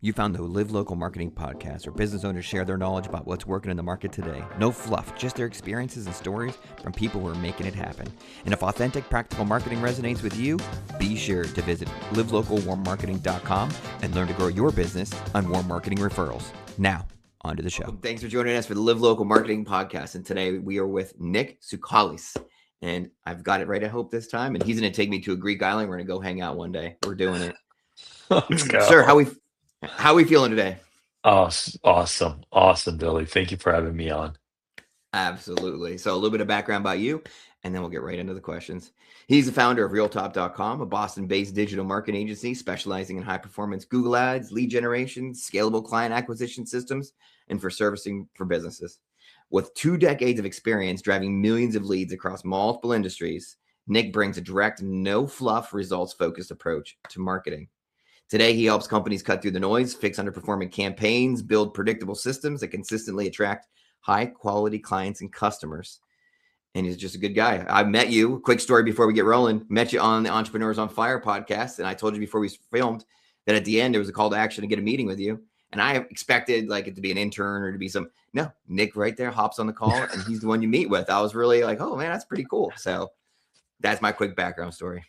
You found the Live Local Marketing Podcast, where business owners share their knowledge about what's working in the market today. No fluff, just their experiences and stories from people who are making it happen. And if authentic, practical marketing resonates with you, be sure to visit livelocalwarmmarketing.com and learn to grow your business on warm marketing referrals. Now, on to the show. Thanks for joining us for the Live Local Marketing Podcast. And today we are with Nick Tsoukales. And I've got it right, I hope, this time. And he's going to take me to a Greek island. We're going to go hang out one day. We're doing it. Let's go. Sir, how are we feeling today? Oh, awesome, Billy. Thank you for having me on. Absolutely. So a little bit of background about you, and then we'll get right into the questions. He's the founder of RealTop.com, a Boston-based digital marketing agency specializing in high-performance Google Ads, lead generation, scalable client acquisition systems, and for servicing for businesses. With 2 decades of experience driving millions of leads across multiple industries, Nick brings a direct, no-fluff, results-focused approach to marketing. Today, he helps companies cut through the noise, fix underperforming campaigns, build predictable systems that consistently attract high-quality clients and customers. And he's just a good guy. I met you, quick story before we get rolling, met you on the Entrepreneurs on Fire podcast. And I told you before we filmed that at the end, there was a call to action to get a meeting with you. And I expected like it to be an intern or to be no, Nick right there hops on the call and he's the one you meet with. I was really like, oh man, that's pretty cool. So that's my quick background story.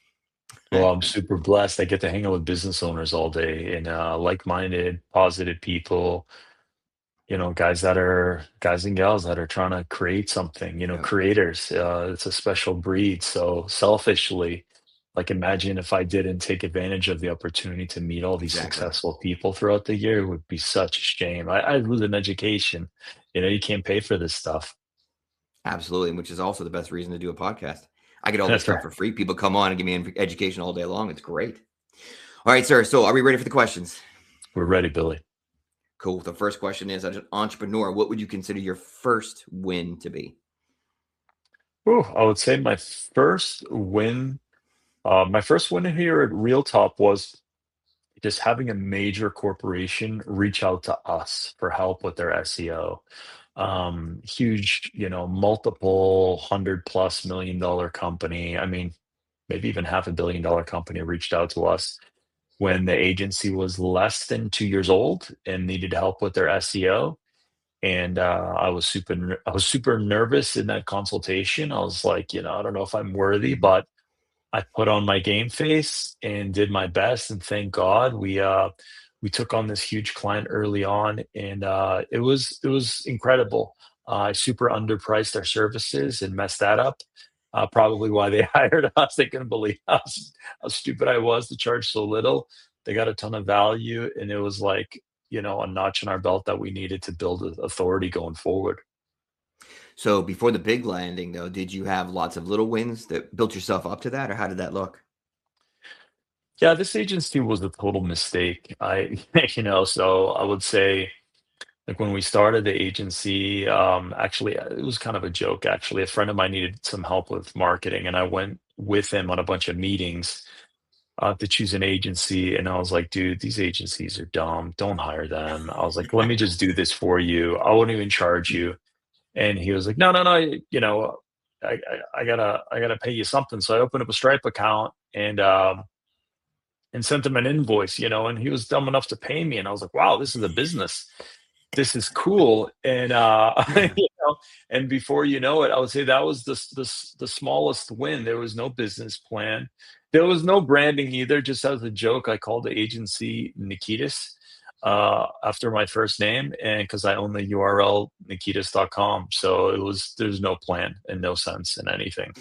Well, I'm super blessed. I get to hang out with business owners all day and like-minded, positive people, guys and gals that are trying to create something, Yeah. creators. It's a special breed. So selfishly, like imagine if I didn't take advantage of the opportunity to meet all these Exactly. successful people throughout the year, it would be such a shame. I'd lose an education. You can't pay for this stuff. Absolutely, which is also the best reason to do a podcast. I get all this That's stuff right. for free. People come on and give me education all day long. It's great. All right, sir. So are we ready for the questions? We're ready, Billy. Cool. The first question is, as an entrepreneur, what would you consider your first win to be? Ooh, I would say my first win here at RealTop was just having a major corporation reach out to us for help with their SEO. Huge, multiple $100+ million company. I mean, maybe even $500 million company reached out to us when the agency was less than 2 years old and needed help with their SEO. And I was super nervous in that consultation. I was like, I don't know if I'm worthy, but I put on my game face and did my best, and thank God we took on this huge client early on, and it was incredible. I super underpriced our services and messed that up. Probably why they hired us. They couldn't believe how stupid I was to charge so little. They got a ton of value, and it was like a notch in our belt that we needed to build authority going forward. So before the big landing, though, did you have lots of little wins that built yourself up to that, or how did that look? Yeah, this agency was a total mistake. So I would say, like when we started the agency, actually, it was kind of a joke. Actually, a friend of mine needed some help with marketing, and I went with him on a bunch of meetings to choose an agency. And I was like, dude, these agencies are dumb. Don't hire them. I was like, let me just do this for you. I won't even charge you. And he was like, no, no, no. I gotta pay you something. So I opened up a Stripe account and sent him an invoice, and he was dumb enough to pay me. And I was like, wow, this is a business. This is cool. And and before you know it, I would say that was the smallest win. There was no business plan. There was no branding either. Just as a joke, I called the agency Nikitas after my first name, and because I own the URL Nikitas.com. So there's no plan and no sense in anything.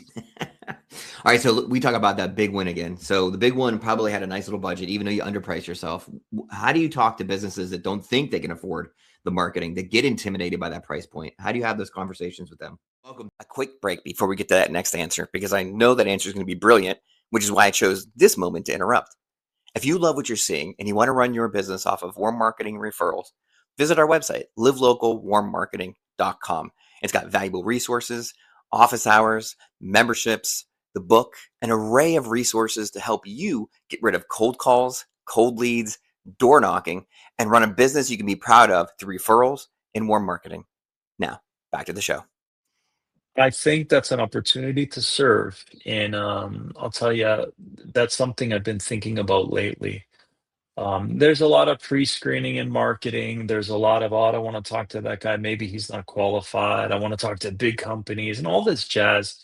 All right, so we talk about that big win again. So the big one probably had a nice little budget, even though you underpriced yourself. How do you talk to businesses that don't think they can afford the marketing, that get intimidated by that price point? How do you have those conversations with them? Welcome. A quick break before we get to that next answer, because I know that answer is going to be brilliant, which is why I chose this moment to interrupt. If you love what you're seeing and you want to run your business off of warm marketing referrals, visit our website, livelocalwarmmarketing.com. It's got valuable resources, office hours, memberships, the book, an array of resources to help you get rid of cold calls, cold leads, door knocking, and run a business you can be proud of through referrals and warm marketing. Now, back to the show. I think that's an opportunity to serve. And I'll tell you, that's something I've been thinking about lately. There's a lot of pre-screening in marketing. There's a lot of, oh, I don't want to talk to that guy. Maybe he's not qualified. I want to talk to big companies and all this jazz.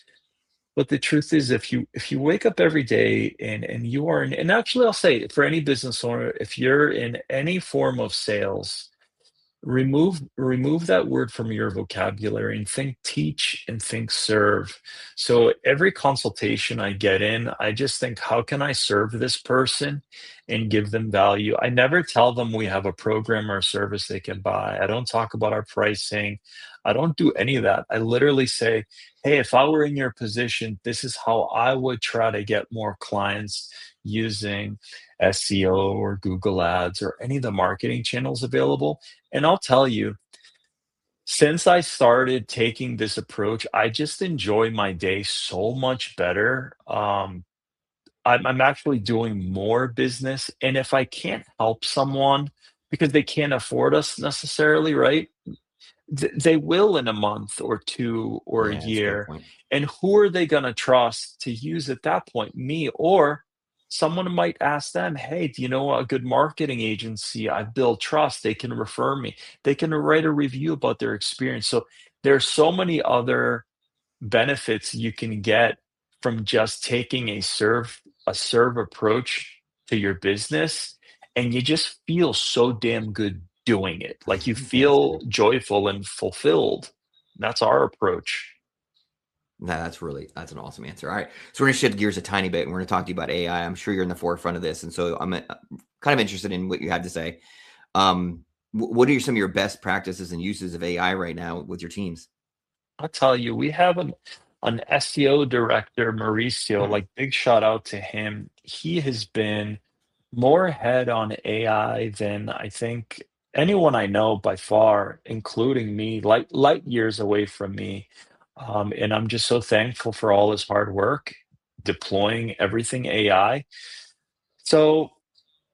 But the truth is, if you wake up every day and you are in, and actually, I'll say for any business owner, if you're in any form of sales, remove that word from your vocabulary and think teach and think serve. So every consultation I get in, I just think, how can I serve this person and give them value? I never tell them we have a program or a service they can buy. I don't talk about our pricing. I don't do any of that. I literally say, hey, if I were in your position, this is how I would try to get more clients using SEO or Google Ads or any of the marketing channels available. And I'll tell you, since I started taking this approach, I just enjoy my day so much better. I'm actually doing more business. And if I can't help someone because they can't afford us necessarily, right? They will in a month or 2 or a Yeah, that's a great year, point. and who are they gonna trust to use at that point? Me, or someone might ask them, "Hey, do you know a good marketing agency? I've built trust, they can refer me." They can write a review about their experience. So, there's so many other benefits you can get from just taking a serve approach to your business, and you just feel so damn good doing it. Like, you Yeah, that's feel good. joyful and fulfilled. That's our approach. No, that's an awesome answer. All right, so we're gonna shift gears a tiny bit, and we're gonna talk to you about AI. I'm sure you're in the forefront of this, and so I'm kind of interested in what you have to say. What are some of your best practices and uses of AI right now with your teams? I'll tell you, we have an SEO director, Mauricio, like, big shout out to him. He has been more ahead on AI than I think anyone I know by far, including me, light years away from me. And I'm just so thankful for all his hard work deploying everything AI. So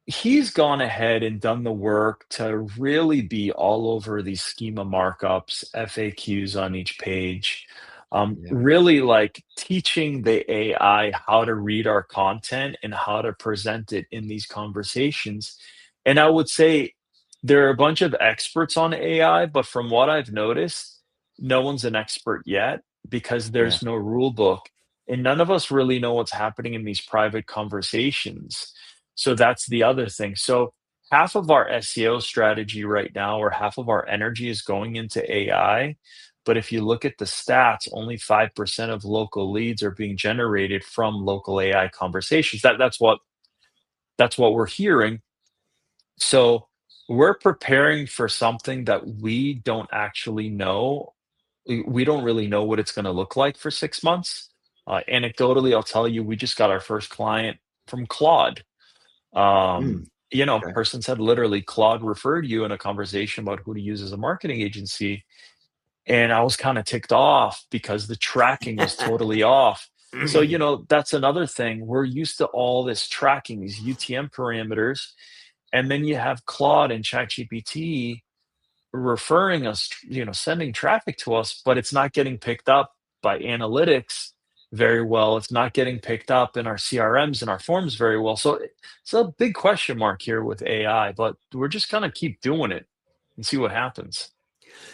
he's gone ahead and done the work to really be all over these schema markups, FAQs on each page, Yeah, really like teaching the AI how to read our content and how to present it in these conversations. And I would say there are a bunch of experts on AI, but from what I've noticed, no one's an expert yet because yeah, there's no rule book. And none of us really know what's happening in these private conversations. So that's the other thing. So half of our SEO strategy right now, or half of our energy is going into AI. But if you look at the stats, only 5% of local leads are being generated from local AI conversations. That's what we're hearing. So we're preparing for something that we don't actually know. We don't really know what it's going to look like for 6 months. Anecdotally, I'll tell you, we just got our first client from Claude. mm, okay. Person said literally, Claude referred you in a conversation about who to use as a marketing agency. And I was kind of ticked off because the tracking was totally off. So, that's another thing. We're used to all this tracking, these UTM parameters. And then you have Claude and ChatGPT referring us, sending traffic to us, but it's not getting picked up by analytics very well. It's not getting picked up in our CRMs and our forms very well. So it's a big question mark here with AI, but we're just gonna keep doing it and see what happens.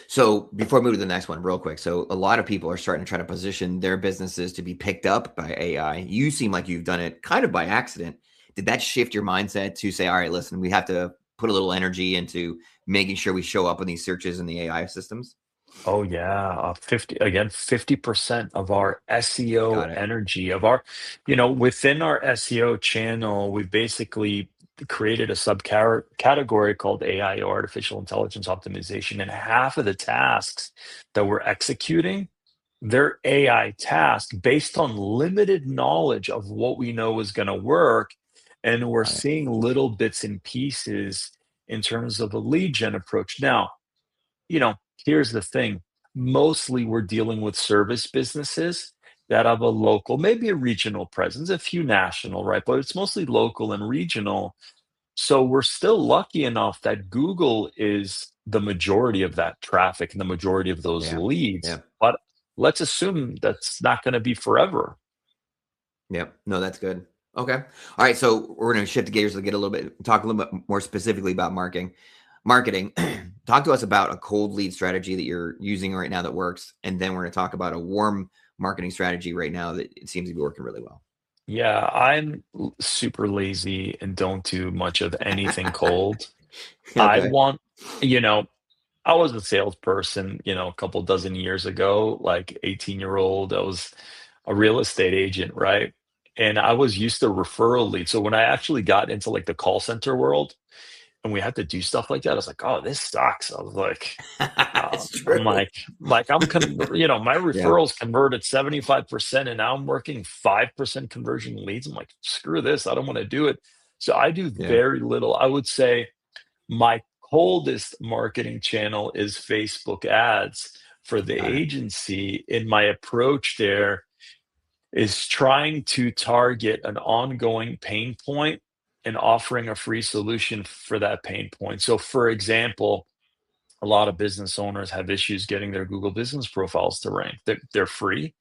So before I move to the next one, real quick. So a lot of people are starting to try to position their businesses to be picked up by AI. You seem like you've done it kind of by accident. Did that shift your mindset to say, all right, listen, we have to put a little energy into making sure we show up in these searches in the AI systems? Oh yeah, 50% of our SEO Got it. energy within our SEO channel, we basically created a category called AI, or artificial intelligence optimization, and half of the tasks that we're executing, they're AI tasks based on limited knowledge of what we know is going to work, and we're Got it. seeing little bits and pieces in terms of a lead gen approach. Now, you know, here's the thing. Mostly we're dealing with service businesses that have a local, maybe a regional presence, a few national, right? But it's mostly local and regional. So we're still lucky enough that Google is the majority of that traffic and the majority of those Yeah. leads. Yeah. But let's assume that's not going to be forever. Yep. No, that's good. Okay. All right. So we're going to shift gears to get a little bit, talk a little bit more specifically about marketing. Marketing. Talk to us about a cold lead strategy that you're using right now that works, and then we're going to talk about a warm marketing strategy right now that it seems to be working really well. Yeah, I'm super lazy and don't do much of anything cold. I Okay. want, you know, I was a salesperson, a couple dozen years ago, like 18-year-old. I was a real estate agent, right? And I was used to referral leads. So when I actually got into like the call center world and we had to do stuff like that, I was like, oh, this sucks. I was like, It's I'm true. my Yeah. referrals converted 75% and now I'm working 5% conversion leads. I'm like, screw this. I don't want to do it. So I do Yeah. very little. I would say my coldest marketing channel is Facebook ads for the Got it. agency. And my approach there is trying to target an ongoing pain point and offering a free solution for that pain point. So, for example, a lot of business owners have issues getting their Google business profiles to rank. They're free.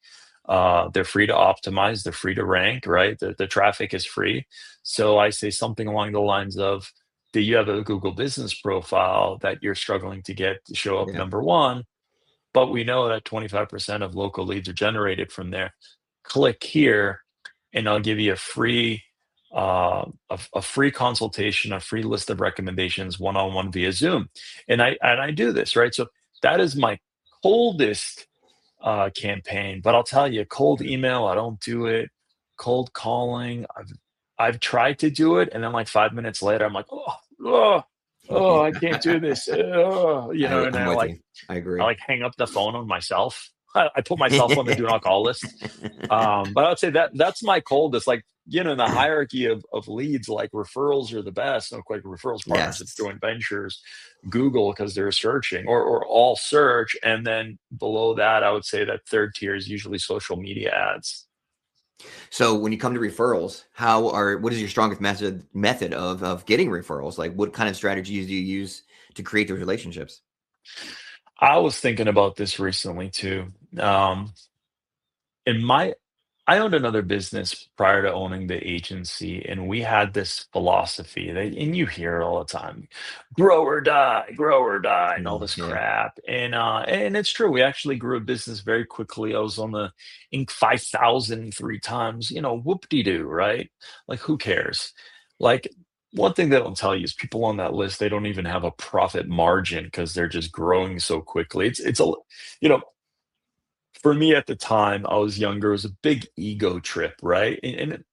They're free to optimize. They're free to rank, right? The traffic is free. So I say something along the lines of, do you have a Google business profile that you're struggling to get to show up Yeah. number one? But we know that 25% of local leads are generated from there. Click here, and I'll give you a free consultation, a free list of recommendations, one-on-one via Zoom. And I do this, right? So that is my coldest campaign. But I'll tell you, cold email, I don't do it. Cold calling, I've tried to do it, and then like 5 minutes later, I'm like, I can't do this. And I'm with you. I I agree. like hang up the phone on myself. I put myself on the do not call list. But I would say that's my coldest. Like, in the hierarchy of leads, like referrals are the best. No, like referrals, partnerships, Yes. joint ventures, Google because they're searching, or all search, and then below that, I would say that third tier is usually social media ads. So when you come to referrals, what is your strongest method of getting referrals? Like what kind of strategies do you use to create those relationships? I was thinking about this recently too. Um, in my I owned another business prior to owning the agency, and we had this philosophy that, and you hear it all the time, grow or die, and all this Yeah. crap. And it's true. We actually grew a business very quickly. I was on the Inc. 5,000 3 times. Whoop-de-doo, right? Like, who cares? Like, one thing they don't tell you is people on that list, they don't even have a profit margin because they're just growing so quickly. You know, for me at the time, I was younger, it was a big ego trip, right? And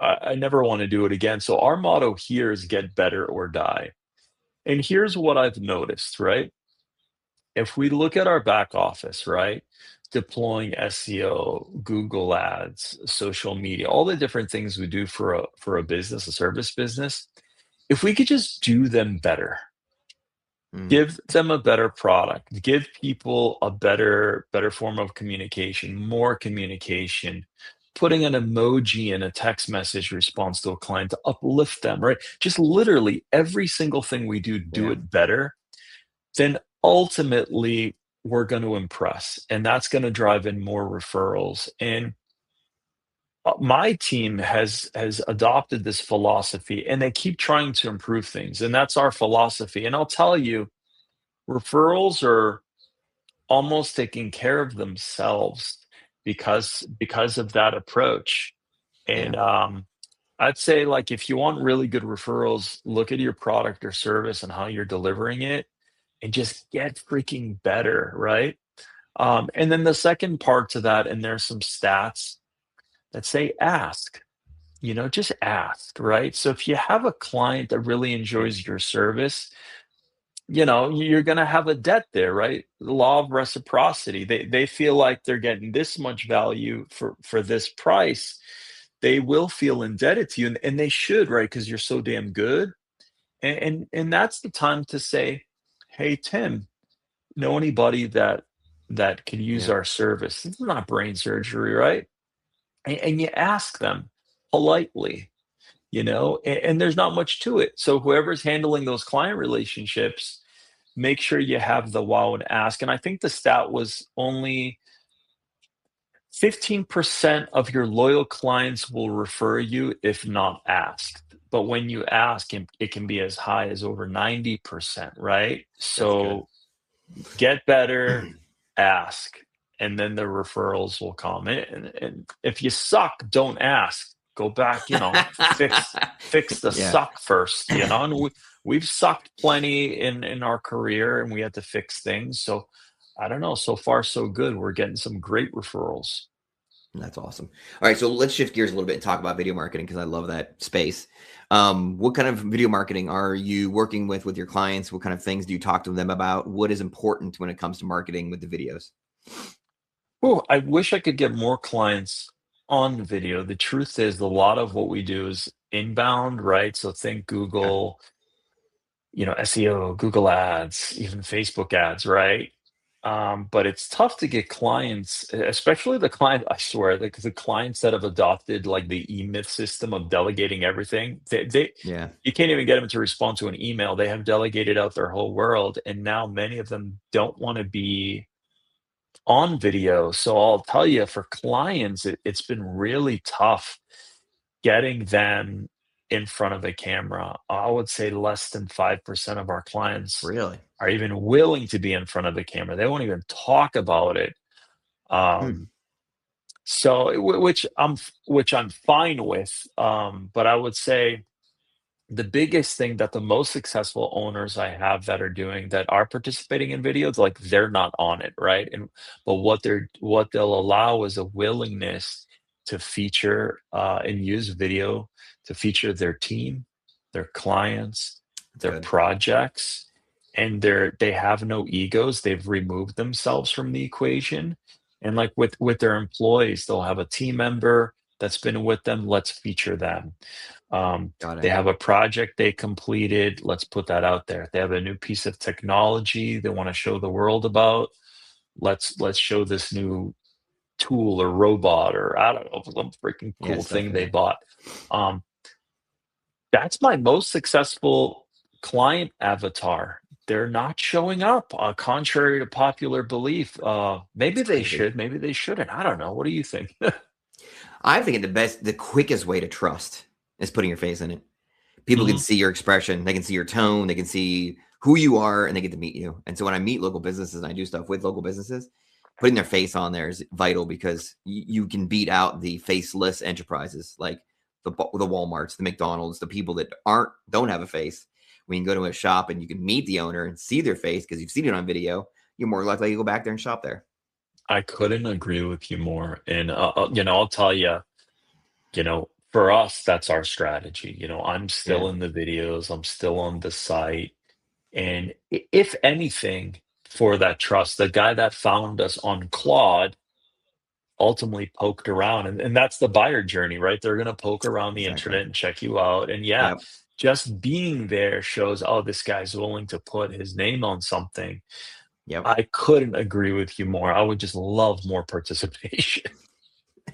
I never want to do it again. So our motto here is get better or die. And here's what I've noticed, right? If we look at our back office, right? Deploying SEO, Google ads, social media, all the different things we do for a business, a service business, if we could just do them better, Mm, give them a better product, give people a better form of communication, more communication, putting an emoji in a text message response to a client to uplift them, right? Just literally every single thing we do yeah. it better, then ultimately we're going to impress, and that's going to drive in more referrals. And my team has adopted this philosophy, and they keep trying to improve things, and that's our philosophy. And I'll tell you, referrals are almost taking care of themselves because of that approach. Yeah. And I'd say, like, if you want really good referrals, look at your product or service and how you're delivering it, and just get freaking better, right? And then the second part to that, and there's some stats that say ask. Just ask, right? So if you have a client that really enjoys your service, you're going to have a debt there, right? The law of reciprocity. They feel like they're getting this much value for this price. They will feel indebted to you, and they should, right? Because you're so damn good. And that's the time to say, hey, Tim, know anybody that could use Yeah. our service? This is not brain surgery, right? And you ask them politely, and there's not much to it. So whoever's handling those client relationships, make sure you have the wow and ask. And I think the stat was only 15% of your loyal clients will refer you if not asked. But when you ask, it can be as high as over 90%, right? That's good. So get better, ask, and then the referrals will come. And if you suck, don't ask. Go back, fix the Yeah. suck first, And we've sucked plenty in our career, and we had to fix things. So I don't know. So far, so good. We're getting some great referrals. That's awesome. All right, so let's shift gears a little bit and talk about video marketing because I love that space. What kind of video marketing are you working with your clients? What kind of things do you talk to them about? What is important when it comes to marketing with the videos? Oh, I wish I could get more clients on video. The truth is, a lot of what we do is inbound, right? So think Okay. Google, SEO, Google Ads, even Facebook ads, right? But it's tough to get clients, especially the client, I swear, the clients that have adopted like the e-myth system of delegating everything. Yeah. You can't even get them to respond to an email. They have delegated out their whole world, and now many of them don't want to be on video. So I'll tell you, for clients, it's been really tough getting them in front of a camera. I would say less than 5% of our clients Really? are even willing to be in front of the camera. They won't even talk about it. Hmm. Um, which I'm fine with. But I would say the biggest thing that the most successful owners I have that are doing that are participating in videos, like they're not on it, right? But what they'll allow is a willingness to feature and use video to feature their team, their clients, That's their good. projects, and they have no egos. They've removed themselves from the equation. And like with their employees, they'll have a team member that's been with them. Let's feature them. Got They it. have a project they completed. Let's put that out there. They have a new piece of technology they want to show the world about. Let's show this new tool or robot or I don't know, some freaking Yeah, cool stuff. thing they Yeah. bought. Um, that's my most successful client avatar. They're not showing up, contrary to popular belief. Maybe It's they crazy. should, maybe they shouldn't. I don't know. What do you think? I think the quickest way to trust is putting your face in it. People can Mhm. see your expression, they can see your tone, they can see who you are, and they get to meet you. And so when I meet local businesses and I do stuff with local businesses, putting their face on there is vital because you can beat out the faceless enterprises like the Walmarts, the McDonald's, the people that don't have a face. When you go to a shop and you can meet the owner and see their face because you've seen it on video, you're more likely to go back there and shop there. I couldn't agree with you more. And, I'll tell you, for us, that's our strategy. I'm Yeah, still in the videos, I'm still on the site. And if anything, for that trust, the guy that found us on Claude ultimately poked around. And that's the buyer journey, right? They're going to poke around the exactly. internet and check you out. And yeah, Yep. just being there shows, oh, this guy's willing to put his name on something. Yep. I couldn't agree with you more. I would just love more participation.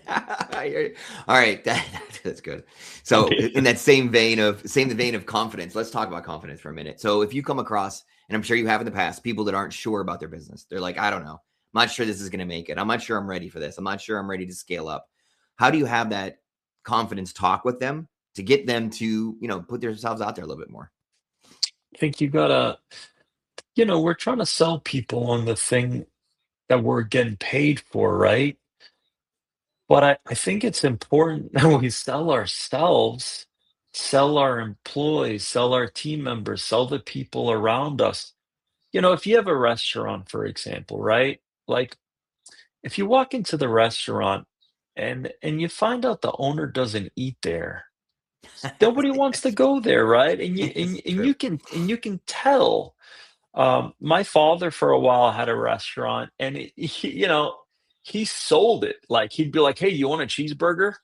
All right, that's good. So, in that same vein of confidence, let's talk about confidence for a minute. So, if you come across, and I'm sure you have in the past, people that aren't sure about their business, they're like, I don't know, I'm not sure this is going to make it. I'm not sure I'm ready for this. I'm not sure I'm ready to scale up. How do you have that confidence talk with them to get them to, put themselves out there a little bit more? I think you gotta, we're trying to sell people on the thing that we're getting paid for, right? But I think it's important that we sell ourselves, sell our employees, sell our team members, sell the people around us. If you have a restaurant, for example, right? Like if you walk into the restaurant and you find out the owner doesn't eat there, nobody wants to Yes, go there, right? And you it's and true. you can tell. My father for a while had a restaurant, and he sold it. Like he'd be like, "Hey, you want a cheeseburger?"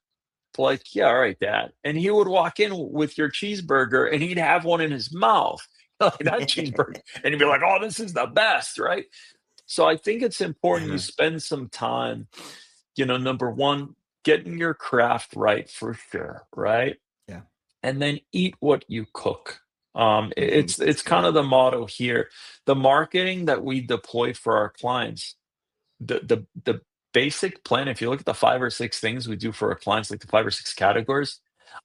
Like, "Yeah, all right, Dad." And he would walk in with your cheeseburger, and he'd have one in his mouth, like that cheeseburger, and he'd be like, "Oh, this is the best," right? So I think it's important you spend some time, number one, getting your craft right for sure, right? Yeah. And then eat what you cook. It's That's kind good. of the motto here. The marketing that we deploy for our clients, the basic plan, if you look at the 5 or 6 things we do for our clients, like the 5 or 6 categories,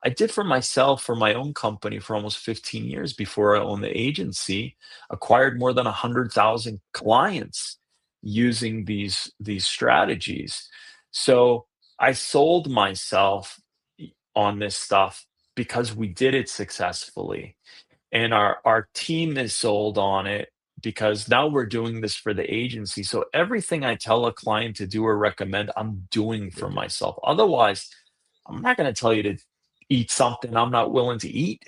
I did for myself, for my own company for almost 15 years before I owned the agency, acquired more than 100,000 clients using these strategies. So I sold myself on this stuff because we did it successfully, and our team is sold on it because now we're doing this for the agency. So everything I tell a client to do or recommend, I'm doing for Good. myself. Otherwise, I'm not going to tell you to eat something I'm not willing to eat,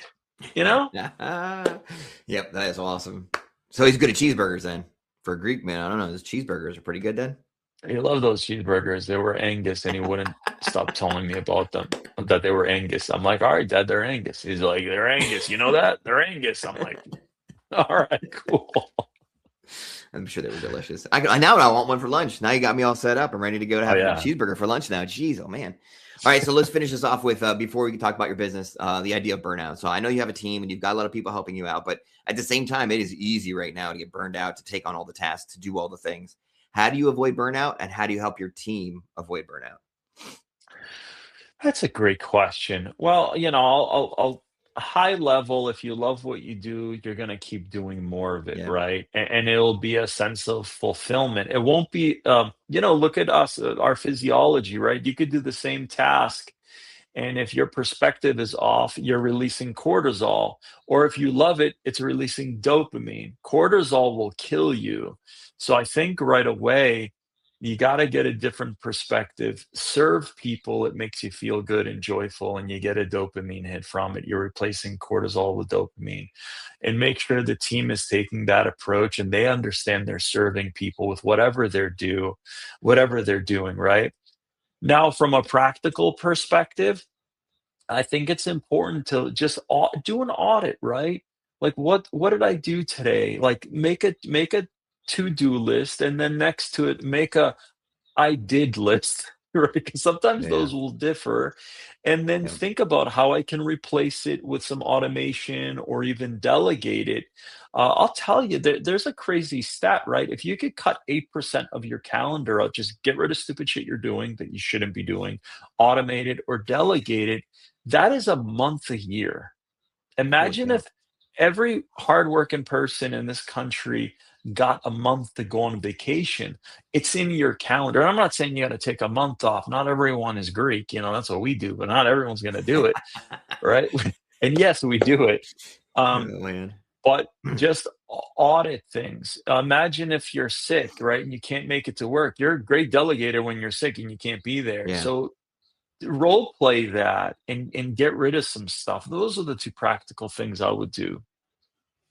you know? Yep, that is awesome. So he's good at cheeseburgers then. For a Greek man, I don't know. His cheeseburgers are pretty good then. He loved those cheeseburgers. They were Angus, and he wouldn't stop telling me about them, that they were Angus. I'm like, all right, Dad, they're Angus. He's like, they're Angus. You know that? They're Angus. I'm like, all right, cool. I'm sure they were delicious. Now I want one for lunch. Now you got me all set up. I'm ready to go to Oh have a yeah. cheeseburger for lunch now. Jeez, oh man. All right, so let's finish this off with before we can talk about your business, the idea of burnout. So I know you have a team and you've got a lot of people helping you out, but at the same time, it is easy right now to get burned out, to take on all the tasks, to do all the things. How do you avoid burnout, and how do you help your team avoid burnout? That's a great question. Well, I'll high level, if you love what you do, you're going to keep doing more of it, Yeah, right? And it'll be a sense of fulfillment. It won't be, look at us, our physiology, right? You could do the same task, and if your perspective is off, you're releasing cortisol. Or if you love it, it's releasing dopamine. Cortisol will kill you. So I think right away, you got to get a different perspective. Serve people, it makes you feel good and joyful, and you get a dopamine hit from it. You're replacing cortisol with dopamine. And make sure the team is taking that approach and they understand they're serving people with whatever they're doing, right? Now, from a practical perspective, I think it's important to just do an audit, right? Like what did I do today? Like make a to-do list, and then next to it make a I did list, right? Because sometimes yeah, those will differ. And then yeah. think about how I can replace it with some automation or even delegate it. I'll tell you, there's a crazy stat, right? If you could cut 8% of your calendar out, just get rid of stupid shit you're doing that you shouldn't be doing, automate it or delegate it, that is a month a year. Holy Imagine cow! if every hardworking person in this country got a month to go on vacation. It's in your calendar. And I'm not saying you got to take a month off. Not everyone is Greek, that's what we do, but not everyone's going to do it, right? And yes, we do it. Um, Oh man. but just audit things. Imagine if you're sick, right, and you can't make it to work. You're a great delegator when you're sick and you can't be there. Yeah. So role play that and get rid of some stuff. Those are the two practical things I would do.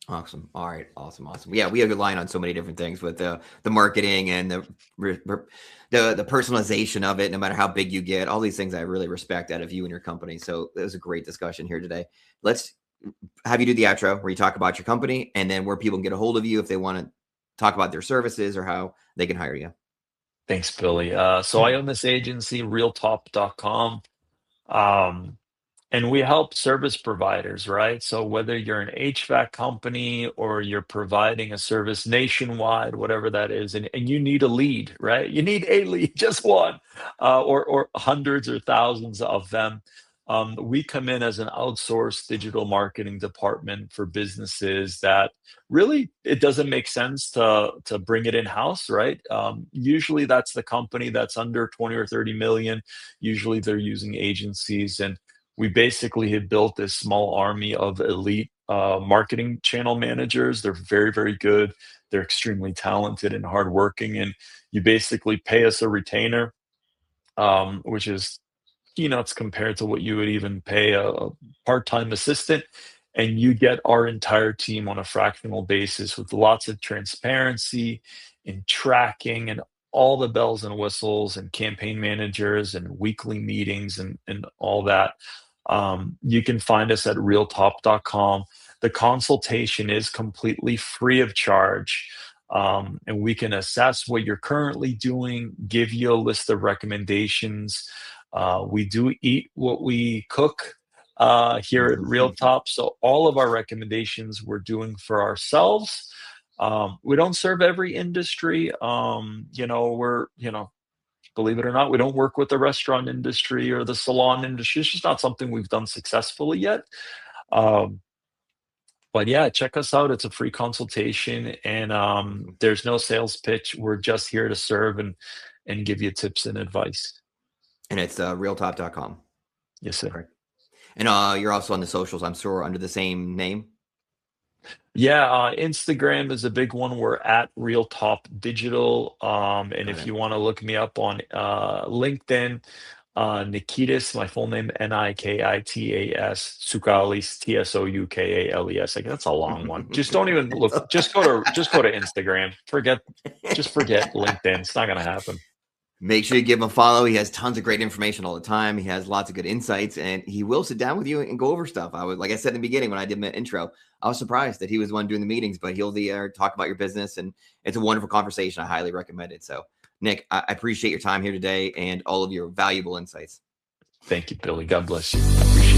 Awesome. All right. Awesome. Awesome. Yeah, we have a line on so many different things with the marketing and the personalization of it. No matter how big you get, all these things I really respect out of you and your company. So it was a great discussion here today. Let's have you do the outro where you talk about your company and then where people can get a hold of you if they want to talk about their services or how they can hire you. Thanks, Billy. So I own this agency, realtop.com. Um, and we help service providers, right? So whether you're an HVAC company or you're providing a service nationwide, whatever that is, and you need a lead, right? You need a lead, just one, or hundreds or thousands of them. We come in as an outsourced digital marketing department for businesses that really it doesn't make sense to bring it in house, right? Usually that's the company that's under 20 or 30 million. Usually they're using agencies, and we basically had built this small army of elite marketing channel managers. They're very, very good. They're extremely talented and hardworking. And you basically pay us a retainer, which is peanuts compared to what you would even pay a part-time assistant. And you get our entire team on a fractional basis with lots of transparency and tracking and all the bells and whistles and campaign managers and weekly meetings and all that. You can find us at realtop.com. The consultation is completely free of charge. And we can assess what you're currently doing, give you a list of recommendations. We do eat what we cook here at RealTop. So all of our recommendations we're doing for ourselves. We don't serve every industry. We're believe it or not. We don't work with the restaurant industry or the salon industry. It's just not something we've done successfully yet. Um, but yeah, check us out. It's a free consultation, and Awesome. there's no sales pitch. We're just here to serve and give you tips and advice. And it's realtop.com. Yes, sir. Correct. And you're also on the socials, I'm sure, under the same name. Yeah, Instagram is a big one. We're at RealTop Digital. And Got if it. you want to look me up on LinkedIn, Nikitas, my full name, Nikitas, Tsoukales, Tsoukales. Like, that's a long one. Just don't even look. Just go to Instagram. Just forget LinkedIn. It's not gonna happen. Make sure you give him a follow. He has tons of great information all the time. He has lots of good insights, and he will sit down with you and go over stuff. Like I said in the beginning when I did my intro, I was surprised that he was the one doing the meetings, but he'll talk about your business, and it's a wonderful conversation. I highly recommend it. So, Nick, I appreciate your time here today and all of your valuable insights. Thank you, Billy. God bless you. I appreciate it.